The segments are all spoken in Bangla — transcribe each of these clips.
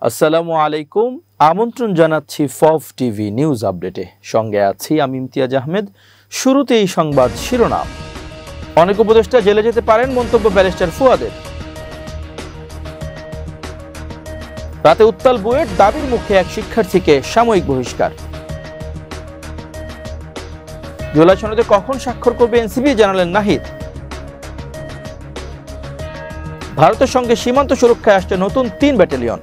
আসসালামু আলাইকুম। আমন্ত্রণ জানাচ্ছি ফফ টিভি নিউজ আপডেটে। সঙ্গে আছি আমি ইমতিয়াজ আহমেদ। শুরুতেই সংবাদ শিরোনাম। অনেক উপদেষ্টা জেলে যেতে পারেন, মন্তব্য ব্যারিস্টার ফুয়াদের। রাতে উত্তাল বুয়েট, দাবির মুখে এক শিক্ষার্থীকে সাময়িক বহিষ্কার। জুলাই সনদে কখন স্বাক্ষর করবে এনসিপি, জানালেন নাহিদ। ভারতের সঙ্গে সীমান্ত সুরক্ষায় আসছে নতুন ৩ ব্যাটালিয়ন।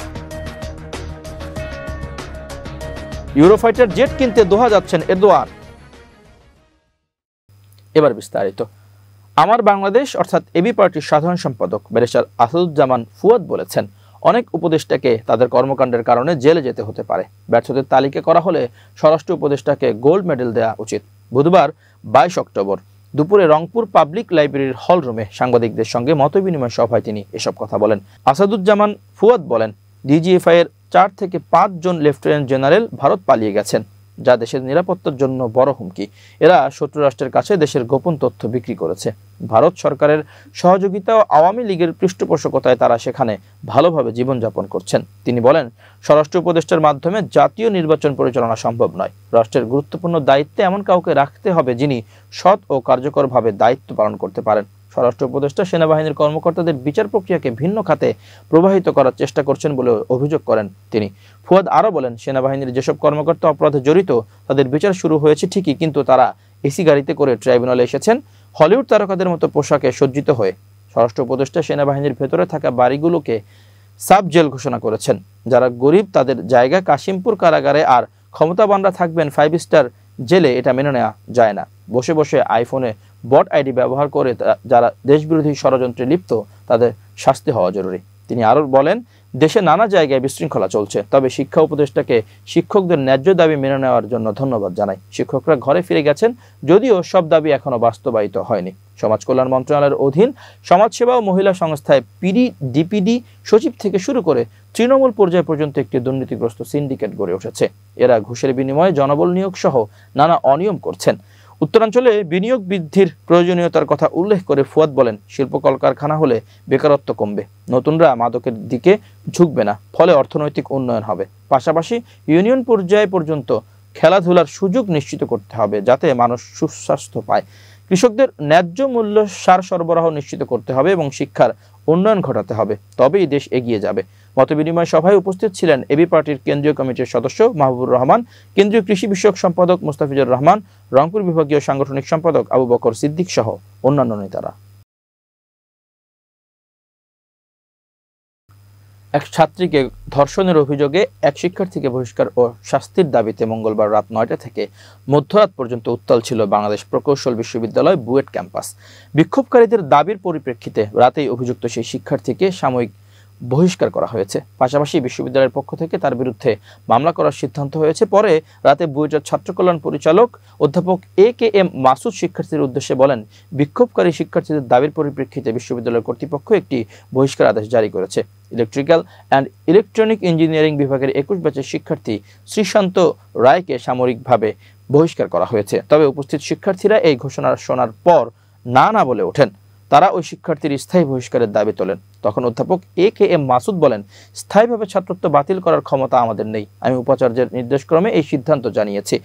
ইউরোফাইটার জেট কিনতে দোহা যাচ্ছেন এরদোয়ান। এবার বিস্তারিত। আমার বাংলাদেশ অর্থাৎ এবি পার্টির সাধারণ সম্পাদক ব্যারিস্টার আসাদুজ্জামান ফুয়াদ বলেছেন, অনেক উপদেষ্টাকে তাদের কর্মকাণ্ডের কারণে জেলে যেতে হতে পারে। ব্যর্থদের তালিকা করা হলে স্বরাষ্ট্র উপদেষ্টাকে গোল্ড মেডেল দেওয়া উচিত। বুধবার ২২ অক্টোবর দুপুরে রংপুর পাবলিক লাইব্রেরির হল রুমে সাংবাদিকদের সঙ্গে মতবিনিময় সভায় তিনি এসব কথা বলেন। আসাদুজ্জামান ফুয়াদ বলেন, ডিজিএফআই এর ৪ থেকে ৫ জন লেফটেন্যান্ট জেনারেল ভারত পালিয়ে গেছেন, যা দেশের নিরাপত্তার জন্য বড় হুমকি। এরা শত্রু রাষ্ট্রের কাছে দেশের গোপন তথ্য বিক্রি করেছে। ভারত সরকারের সহযোগিতা ও আওয়ামী লীগের পৃষ্ঠপোষকতায় তারা সেখানে ভালোভাবে জীবনযাপন করছেন। তিনি বলেন, স্বরাষ্ট্র উপদেষ্টার মাধ্যমে জাতীয় নির্বাচন পরিচালনা সম্ভব নয়। রাষ্ট্রের গুরুত্বপূর্ণ দায়িত্বে এমন কাউকে রাখতে হবে যিনি সৎ ও কার্যকরভাবে দায়িত্ব পালন করতে পারেন। স্বরাষ্ট্র উপদেষ্টা সেনাবাহিনীর কর্মকর্তাদের বিচার প্রক্রিয়াকে ভিন্ন খাতে প্রবাহিত করার চেষ্টা করছেন বলে অভিযোগ করেন তিনি। ফুয়াদ আরও বলেন, সেনাবাহিনীর যেসব কর্মকর্তা অপরাধে জড়িত তাদের বিচার শুরু হয়েছে ঠিকই, কিন্তু তারা এসি গাড়িতে করে ট্রাইব্যুনালে এসেছেন হলিউড তারকাদের মতো পোশাকে সজ্জিত হয়ে। স্বরাষ্ট্র উপদেষ্টা সেনাবাহিনীর ভেতরে থাকা বাড়িগুলোকে সাব জেল ঘোষণা করেছেন। যারা গরিব তাদের জায়গা কাশিমপুর কারাগারে, আর ক্ষমতাবানরা থাকবেন 5 স্টার জেলে, এটা মেনে নেওয়া যায় না। বসে বসে আইফোনে বট আইডি ব্যবহার করে যারা দেশবিরোধী ষড়যন্ত্রে লিপ্ত তাদের শাস্তি হওয়া জরুরি। তিনি আরও বলেন, দেশে নানা জায়গায় বিশৃঙ্খলা চলছে, তবে শিক্ষা উপদেষ্টাকে শিক্ষকদের ন্যায্য দাবি মেনে নেওয়ার জন্য ধন্যবাদ জানাই। শিক্ষকরা ঘরে ফিরে গেছেন, যদিও সব দাবি এখনো বাস্তবায়িত হয়নি। সমাজ কল্যাণ মন্ত্রণালয়ের অধীন সমাজসেবা ও মহিলা সংস্থায় পিডি ডিপিডি সচিব থেকে শুরু করে তৃণমূল পর্যায় পর্যন্ত একটি দুর্নীতিগ্রস্ত সিন্ডিকেট গড়ে উঠেছে। এরা ঘুষের বিনিময়ে জনবল নিয়োগ সহ নানা অনিয়ম করছেন। উত্তরাঞ্চলে বিনিয়োগ বৃদ্ধির প্রয়োজনীয়তার কথা উল্লেখ করে ফুয়াদ বলেন, শিল্প কলকারখানা হলে বেকারত্ব কমবে, নতুনরা মাদকের দিকে ঝুঁকবে না, ফলে অর্থনৈতিক উন্নয়ন হবে। পাশাপাশি ইউনিয়ন পর্যায় পর্যন্ত খেলাধুলার সুযোগ নিশ্চিত করতে হবে যাতে মানুষ সুস্বাস্থ্য পায়। কৃষকদের ন্যায্য মূল্য সার সরবরাহ নিশ্চিত করতে হবে এবং শিক্ষার উন্নয়ন ঘটাতে হবে, তবেই দেশ এগিয়ে যাবে। মতবিনিময় সভায় উপস্থিত ছিলেন এবি পার্টির কেন্দ্রীয় কমিটির সদস্য মাহবুবুর রহমান, কেন্দ্রীয় কৃষি বিষয়ক সম্পাদক মুস্তাফিজুর রহমান, রংপুর বিভাগীয় সাংগঠনিক সম্পাদক আবু বকর সিদ্দিক সহ অন্যান্য নেতারা। এক ছাত্রীকে ধর্ষণের অভিযোগে এক শিক্ষার্থীকে বহিষ্কার ও শাস্তির দাবিতে মঙ্গলবার রাত ৯টা থেকে মধ্যরাত পর্যন্ত উত্তাল ছিল বাংলাদেশ প্রকৌশল বিশ্ববিদ্যালয় বুয়েট ক্যাম্পাস। বিক্ষোভকারীদের দাবির পরিপ্রেক্ষিতে রাতেই অভিযুক্ত সেই শিক্ষার্থীকে সাময়িক বহিষ্কার করা হয়েছে। পাশাপাশি বিশ্ববিদ্যালয়ের পক্ষ থেকে তার বিরুদ্ধে মামলা করার সিদ্ধান্ত হয়েছে। পরে রাতে বুয়েটের ছাত্র কল্যাণ পরিচালক অধ্যাপক এ.কে.এম. মাসুদ শিক্ষার্থীদের উদ্দেশ্যে বলেন, বিক্ষোভকারী শিক্ষার্থীদের দাবির পরিপ্রেক্ষিতে বিশ্ববিদ্যালয় কর্তৃপক্ষ একটি বহিষ্কার আদেশ জারি করেছে। ইলেকট্রিক্যাল অ্যান্ড ইলেকট্রনিক ইঞ্জিনিয়ারিং বিভাগের ২১ ব্যাচের শিক্ষার্থী শ্রীশান্ত রায়কে সামরিকভাবে বহিষ্কার করা হয়েছে। তবে উপস্থিত শিক্ষার্থীরা এই ঘোষণা শোনার পর না বলে ওঠেন। তারা ওই শিক্ষার্থীর স্থায়ী বহিষ্কারের দাবি তোলেন। তখন অধ্যাপক এ.কে.এম. মাসুদ বলেন, স্থায়ীভাবে ছাত্রত্ব বাতিল করার ক্ষমতা আমাদের নেই। আমি উপাচার্যের নির্দেশক্রমে এই সিদ্ধান্ত জানিয়েছি।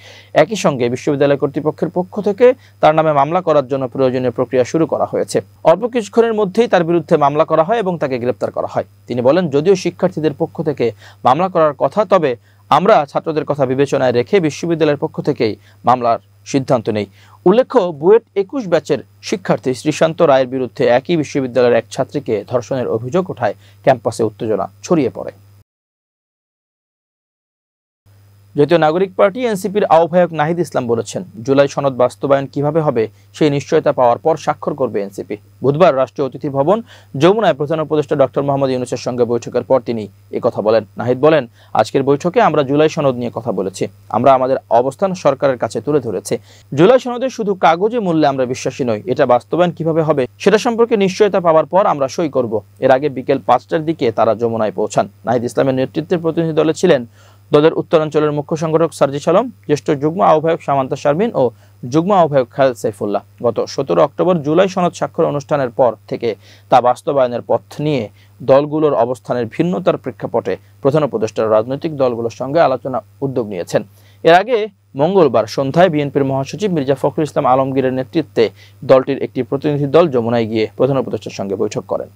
একই সঙ্গে বিশ্ববিদ্যালয় কর্তৃপক্ষের পক্ষ থেকে তার নামে মামলা করার জন্য প্রয়োজনীয় প্রক্রিয়া শুরু করা হয়েছে। অল্প কিছুক্ষণের মধ্যেই তার বিরুদ্ধে মামলা করা হয় এবং তাকে গ্রেপ্তার করা হয়। তিনি বলেন, যদিও শিক্ষার্থীদের পক্ষ থেকে মামলা করার কথা, তবে আমরা ছাত্রদের কথা বিবেচনায় রেখে বিশ্ববিদ্যালয়ের পক্ষ থেকেই মামলার সিদ্ধান্ত নেই। উল্লেখ্য, বুয়েট ২১ ব্যাচের শিক্ষার্থী শ্রীশান্ত রায়ের বিরুদ্ধে একই বিশ্ববিদ্যালয়ের এক ছাত্রীকে ধর্ষণের অভিযোগ ওঠায় ক্যাম্পাসে উত্তেজনা ছড়িয়ে পড়ে। জাতীয় নাগরিক পার্টি এনসিপির আহ্বায়ক নাহিদ ইসলাম বলেছেন, জুলাই সনদ বাস্তবায়ন কিভাবে হবে সেই নিশ্চয়তা পাওয়ার পর স্বাক্ষর করবে এনসিপি। বুধবার রাষ্ট্রীয় অতিথি ভবন যমুনায় প্রধান উপদেষ্টা ডক্টর মোহাম্মদ ইউনূসের সঙ্গে বৈঠকের পর তিনি কথা বলেন। নাহিদ বলেন, আজকের বৈঠকে আমরা জুলাই সনদ নিয়ে কথা বলেছি। আমরা আমাদের অবস্থান সরকারের কাছে তুলে ধরেছি। জুলাই সনদের শুধু কাগজে মূল্যে আমরা বিশ্বাসী নই, এটা বাস্তবায়ন কিভাবে হবে সেটা সম্পর্কে নিশ্চয়তা পাওয়ার পর আমরা সই করব। এর আগে বিকেল ৫টার দিকে তারা যমুনায় পৌঁছান। নাহিদ ইসলামের নেতৃত্বে প্রতিনিধি দলে ছিলেন দলের উত্তরাঞ্চলের মুখ্য সংগঠক সার্জিস আলম, জ্যেষ্ঠ যুগ্ম আহ্বায়ক সামান্তা শারমিন ও যুগ্ম আহ্বায়ক খালেদ সাইফুল্লাহ। গত ১৭ অক্টোবর জুলাই সনদ স্বাক্ষর অনুষ্ঠানের পর থেকে তা বাস্তবায়নের পথ নিয়ে দলগুলোর অবস্থানের ভিন্নতার প্রেক্ষাপটে প্রধান উপদেষ্টা রাজনৈতিক দলগুলোর সঙ্গে আলোচনা উদ্যোগ নিয়েছেন। এর আগে মঙ্গলবার সন্ধ্যায় বিএনপির মহাসচিব মির্জা ফখরুল ইসলাম আলমগীরের নেতৃত্বে দলটির একটি প্রতিনিধি দল যমুনায় গিয়ে প্রধান উপদেষ্টার সঙ্গে বৈঠক করেন।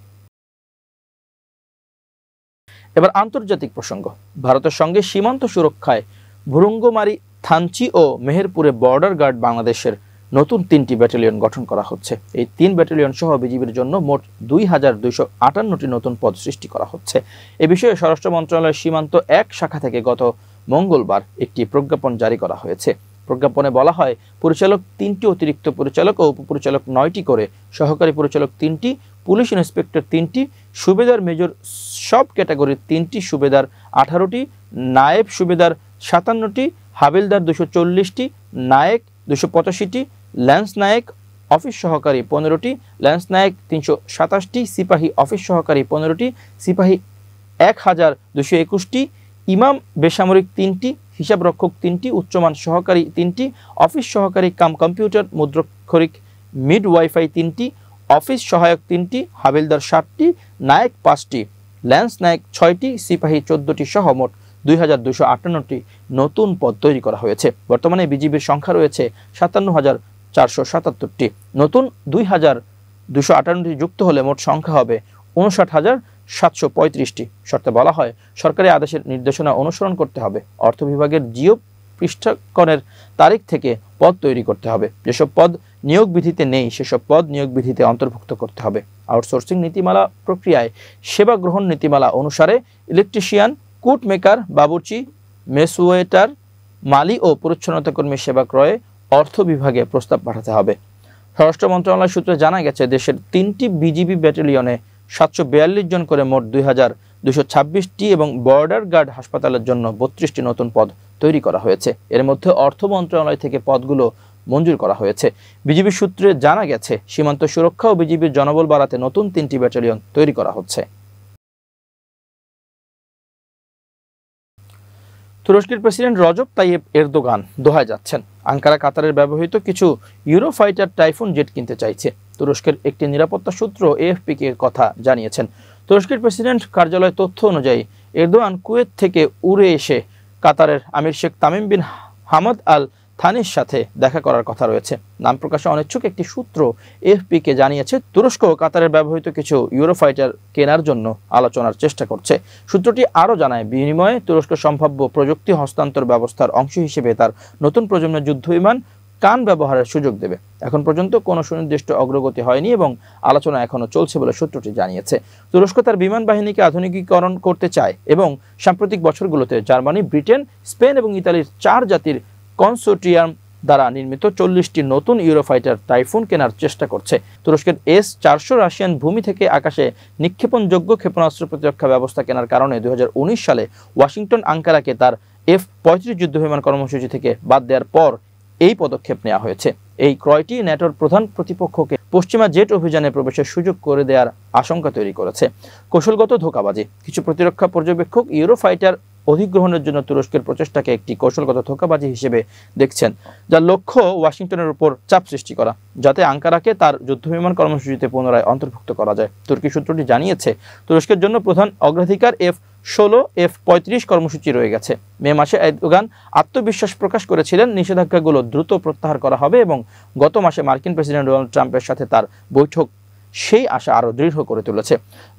এবার আন্তর্জাতিক প্রসঙ্গ। ভারতের সঙ্গে সীমান্ত সুরক্ষায় ভুরুঙ্গমারি, থানচি ও মেহেরপুরে বর্ডার গার্ড বাংলাদেশের নতুন 3টি ব্যাটালিয়ন গঠন করা হচ্ছে। এই 3 ব্যাটালিয়ন সহ বিজিবির জন্য মোট 2258টি নতুন পদ সৃষ্টি করা হচ্ছে। এ বিষয়ে স্বরাষ্ট্র মন্ত্রণালয়ের সীমান্ত 1 শাখা থেকে গত মঙ্গলবার একটি প্রজ্ঞাপন জারি করা হয়েছে। প্রজ্ঞাপনে বলা হয়, পরিচালক 3টি, অতিরিক্ত পরিচালক ও উপপরিচালক 9টি করে, সহকারী পরিচালক 3টি, পুলিশ ইন্সপেক্টর 3টি, সুবেদার মেজর সব ক্যাটাগরির 3টি, সুবেদার 18টি, নায়েব সুবেদার 57টি, হাবিলদার 240টি, নায়েক 285টি, ল্যান্স নায়েক অফিস সহকারী 15টি, ল্যান্স নায়েক 327টি, সিপাহী অফিস সহকারী 15টি, সিপাহী 1021টি, ইমাম বেসামরিক 3টি, হিসাবরক্ষক 3টি, উচ্চমান সহকারী 3টি, অফিস সহকারী কাম কম্পিউটার মুদ্রাক্ষরিক মিড ওয়াইফাই 3টি, অফিস সহায়ক 3টি, হাবিলদার 7টি, নায়েক 5টি, ল্যান্স নায়েক 6টি, সিপাহী 14টি সহ মোট 2258টি নতুন পদ তৈরি করা হয়েছে। বর্তমানে বিজিবির সংখ্যা রয়েছে 57,477টি। নতুন 2258টি যুক্ত হলে মোট সংখ্যা হবে 59,735টি। শর্তে বলা হয়, সরকারি আদেশের নির্দেশনা অনুসরণ করতে হবে। অর্থ বিভাগের জিও পৃষ্ঠাকনের তারিখ থেকে পদ তৈরি করতে হবে। যেসব পদ নিয়োগ বিধিতে নেই সেসব পদ নিয়োগ বিধিতে অন্তর্ভুক্ত করতে হবে। আউটসোর্সিং নীতিমালা প্রক্রিয়ায় সেবা গ্রহণ নীতিমালা অনুসারে ইলেকট্রিশিয়ান, কুট মেকার, বাবুর্চি, মেসওয়েটার, মালি ও পরিচ্ছন্নতা কর্মী সেবা ক্রয়ে অর্থ বিভাগে প্রস্তাব পাঠাতে হবে। স্বরাষ্ট্র মন্ত্রণালয় সূত্রে জানা গেছে, দেশের 3টি বিজিবি ব্যাটালিয়নে 742 জন করে মোট 2226টি এবং বর্ডার গার্ড হাসপাতালের জন্য 32টি নতুন পদ তৈরি করা হয়েছে। এর মধ্যে অর্থ মন্ত্রণালয় থেকে পদগুলো মঞ্জুর করা হয়েছে। বিজিবি সূত্রে জানা গেছে, সীমান্ত সুরক্ষা ও বিজিবির জনবল বাড়াতে নতুন 3টি ব্যাটালিয়ন তৈরি করা হচ্ছে। তুরস্কের প্রেসিডেন্ট রজব তাইয়েব এরদোগান দোহায় যাচ্ছেন। আঙ্কারা কাতারের ব্যবহৃত কিছু ইউরোফাইটার টাইফুন জেট কিনতে চাইছে। তুরস্কের একটি নিরাপত্তা সূত্র এএফপিকে কথা জানিয়েছেন। তুরস্কের প্রেসিডেন্ট কার্যালয়ের তথ্য অনুযায়ী এরদোয়ান কুয়েত থেকে উড়ে এসে কাতারের আমির Sheikh Tamim bin Hamad Al থানির সাথে দেখা করার কথা রয়েছে। নাম প্রকাশে অনিচ্ছুক একটি সূত্র এএফপিকে জানিয়েছে, তুরস্ক কাতারের ব্যবহৃত কিছু ইউরোফাইটার কেনার জন্য আলোচনার চেষ্টা করছে। সূত্রটি আরও জানায়, বিনিময়ে তুরস্ক সম্ভাব্য প্রযুক্তি হস্তান্তর ব্যবস্থার অংশ হিসেবে তার নতুন প্রজন্মের যুদ্ধবিমান কান ব্যবহারের সুযোগ দেবে। এখন পর্যন্ত কোনো সুনির্দিষ্ট অগ্রগতি হয়নি এবং আলোচনা এখনো চলছে বলে সূত্রটি জানিয়েছে। তুরস্ক তার বিমান বাহিনীকে আধুনিকীকরণ করতে চায় এবং সাম্প্রতিক বছরগুলোতে জার্মানি, ব্রিটেন, স্পেন এবং ইতালির 4 জাতির কনসোর্টিয়াম দ্বারা নির্মিত 40টি নতুন ইউরোফাইটার টাইফুন কেনার চেষ্টা করছে। তুরস্কের S-400 রাশিয়ান ভূমি থেকে আকাশে নিক্ষেপণযোগ্য ক্ষেপণাস্ত্র প্রতিরক্ষা ব্যবস্থা কেনার কারণে 2019 সালে ওয়াশিংটন আঙ্কারাকে তার F-35 যুদ্ধবিমান কর্মসূচি থেকে বাদ দেওয়ার পর এই পদক্ষেপ নেওয়া হয়েছে। এই ক্রয়টি ন্যাটোর প্রধান প্রতিপক্ষকে পশ্চিমা জেট অভিযানে প্রবেশের সুযোগ করে দেওয়ার আশঙ্কা তৈরি করেছে। কৌশলগত ধোঁকাবাজি। কিছু প্রতিরক্ষা পর্যবেক্ষক ইউরোফাইটার অধিগ্রহণের জন্য তুরস্কের প্রচেষ্টাকে একটি কৌশলগত ধোঁকাবাজি হিসেবে দেখছেন, যার লক্ষ্য ওয়াশিংটনের উপর চাপ সৃষ্টি করা, যাতে আঙ্কারাকে তার যুদ্ধবিমান কর্মসূচিতে পুনরায় অন্তর্ভুক্ত করা যায়। তুর্কি সূত্রটি জানিয়েছে, তুরস্কের জন্য প্রধান অগ্রাধিকার F-16, F-35 কর্মসূচি রয়ে গেছে। মে মাসে এরদোগান আত্মবিশ্বাস প্রকাশ করেছিলেন নিষেধাজ্ঞাগুলো দ্রুত প্রত্যাহার করা হবে এবং গত মাসে মার্কিন প্রেসিডেন্ট ডোনাল্ড ট্রাম্পের সাথে তার বৈঠক সেই আশা আরও দৃঢ় করে তুলেছে।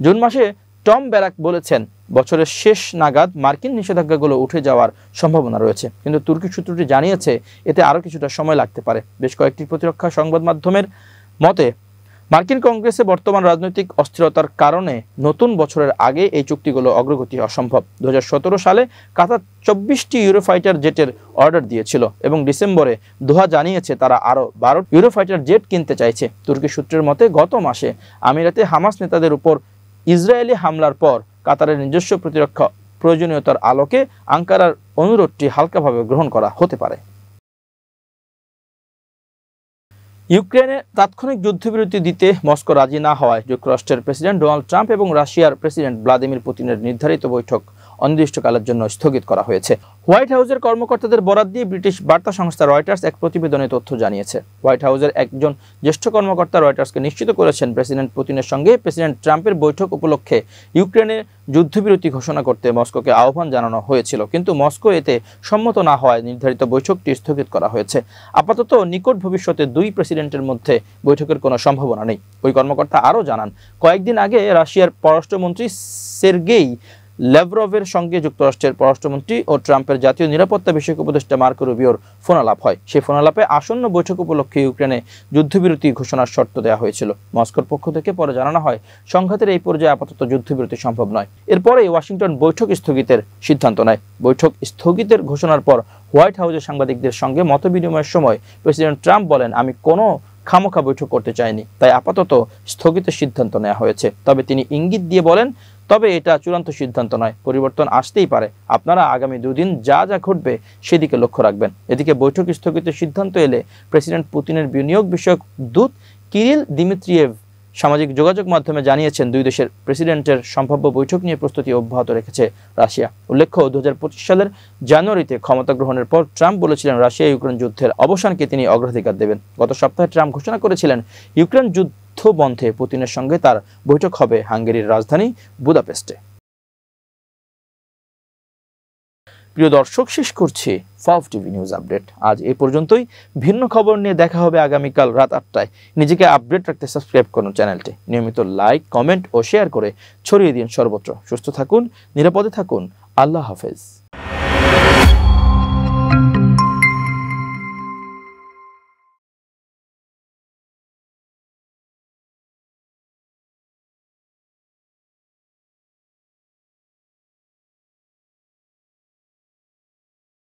জুন মাসে টম ব্যারাক বলেছেন, বছরের শেষ নাগাদ মার্কিন নিষেধাজ্ঞাগুলো উঠে যাওয়ার সম্ভাবনা রয়েছে, কিন্তু তুর্কি সূত্রটি জানিয়েছে এতে আরও কিছুটা সময় লাগতে পারে। বেশ কয়েকটি প্রতিরক্ষা সংবাদ মাধ্যমের মতে, মার্কিন কংগ্রেসে বর্তমান রাজনৈতিক অস্থিরতার কারণে নতুন বছরের আগে এই চুক্তিগুলো অগ্রগতি অসম্ভব। 2017 সালে কাতার 24টি ইউরোফাইটার জেটের অর্ডার দিয়েছিল এবং ডিসেম্বরে দোহা জানিয়েছে তারা আরও 12 ইউরোফাইটার জেট কিনতে চাইছে। তুর্কি সূত্রের মতে, গত মাসে আমিরাতে হামাস নেতাদের উপর ইসরায়েলি হামলার পর কাতারের নিজস্ব প্রতিরক্ষা প্রয়োজনীয়তার আলোকে আঙ্কারার অনুরোধটি হালকাভাবে গ্রহণ করা হতে পারে। ইউক্রেনে তাৎক্ষণিক যুদ্ধবিরতি দিতে মস্কো রাজি না হওয়ায় যুক্তরাষ্ট্রের প্রেসিডেন্ট ডোনাল্ড ট্রাম্প এবং রাশিয়ার প্রেসিডেন্ট ভ্লাদিমির পুতিনের নির্ধারিত বৈঠক অনির্দিষ্টকালের জন্য স্থগিত করা হয়েছে। হোয়াইট হাউসের কর্মকর্তাদের বরাত দিয়ে ব্রিটিশ বার্তা সংস্থা রয়টার্স এক প্রতিবেদনে তথ্য জানিয়েছে। হোয়াইট হাউসের একজন জ্যেষ্ঠ কর্মকর্তা রয়টার্সকে নিশ্চিত করেছেন, প্রেসিডেন্ট পুতিনের সঙ্গে প্রেসিডেন্ট ট্রাম্পের বৈঠক উপলক্ষে ইউক্রেনে যুদ্ধবিরতি ঘোষণা করতে মস্কোকে আহ্বান জানানো হয়েছিল, কিন্তু মস্কো এতে সম্মত না হওয়ায় নির্ধারিত বৈঠকটি স্থগিত করা হয়েছে। আপাতত নিকট ভবিষ্যতে দুই প্রেসিডেন্টের মধ্যে বৈঠকের কোনো সম্ভাবনা নেই। ওই কর্মকর্তা আরও জানান, কয়েকদিন আগে রাশিয়ার পররাষ্ট্রমন্ত্রী সের্গেই ল্যাভরভের সঙ্গে যুক্তরাষ্ট্রের পররাষ্ট্রমন্ত্রী ও ট্রাম্পের জাতীয় নিরাপত্তা বিষয়ক উপদেষ্টা মার্কো রুবিওর ফোনালাপ হয়। সেই ফোনালাপে আসন্ন বৈঠক উপলক্ষে ইউক্রেনে যুদ্ধবিরতি ঘোষণার শর্ত দেওয়া হয়েছিল। মস্কোর পক্ষ থেকে পরে জানানো হয়, সংঘাতের এই পর্যায়ে আপাতত যুদ্ধবিরতি সম্ভব নয়। এরপরেই ওয়াশিংটন বৈঠক স্থগিতের সিদ্ধান্ত নেয়। বৈঠক স্থগিতের ঘোষণার পর হোয়াইট হাউসের সাংবাদিকদের সঙ্গে মতবিনিময়ের সময় প্রেসিডেন্ট ট্রাম্প বলেন, আমি কোনো খামোখা বৈঠক করতে চাইনি, তাই আপাতত স্থগিতের সিদ্ধান্ত নেওয়া হয়েছে। তবে তিনি ইঙ্গিত দিয়ে বলেন, তবে এটা চূড়ান্ত সিদ্ধান্ত নয়, পরিবর্তন আসতেই পারে। আপনারা আগামী দুদিন যা যা ঘটবে সেদিকে লক্ষ্য রাখবেন। এদিকে বৈঠক স্থগিতের সিদ্ধান্ত এলে প্রেসিডেন্ট পুতিনের বিনিয়োগ বিষয়ক দূত কিরিল দিমিত্রিয়েভ সামাজিক যোগাযোগ মাধ্যমে জানিয়েছেন, দুই দেশের প্রেসিডেন্টের সম্ভাব্য বৈঠক নিয়ে প্রস্তুতি অব্যাহত রেখেছে রাশিয়া। উল্লেখ্য, 2025 সালের জানুয়ারিতে ক্ষমতা গ্রহণের পর ট্রাম্প বলেছিলেন, রাশিয়া ইউক্রেন যুদ্ধের অবসানকে তিনি অগ্রাধিকার দেবেন। গত সপ্তাহে ট্রাম্প ঘোষণা করেছিলেন, ইউক্রেন যুদ্ধ বন্ধে পুতিনের সঙ্গে তার বৈঠক হবে হাঙ্গেরির রাজধানী বুদাপেস্টে। প্রিয় দর্শক, শেষ করছি ফাফ টিভি নিউজ আপডেট। আজ এই পর্যন্তই। ভিন্ন খবর নিয়ে দেখা হবে আগামীকাল রাত 8টায়। নিজেকে আপডেট রাখতে সাবস্ক্রাইব করুন চ্যানেলটি। নিয়মিত লাইক, কমেন্ট ও শেয়ার করে ছড়িয়ে দিন সর্বত্র। সুস্থ থাকুন, নিরাপদে থাকুন। আল্লাহ হাফেজ।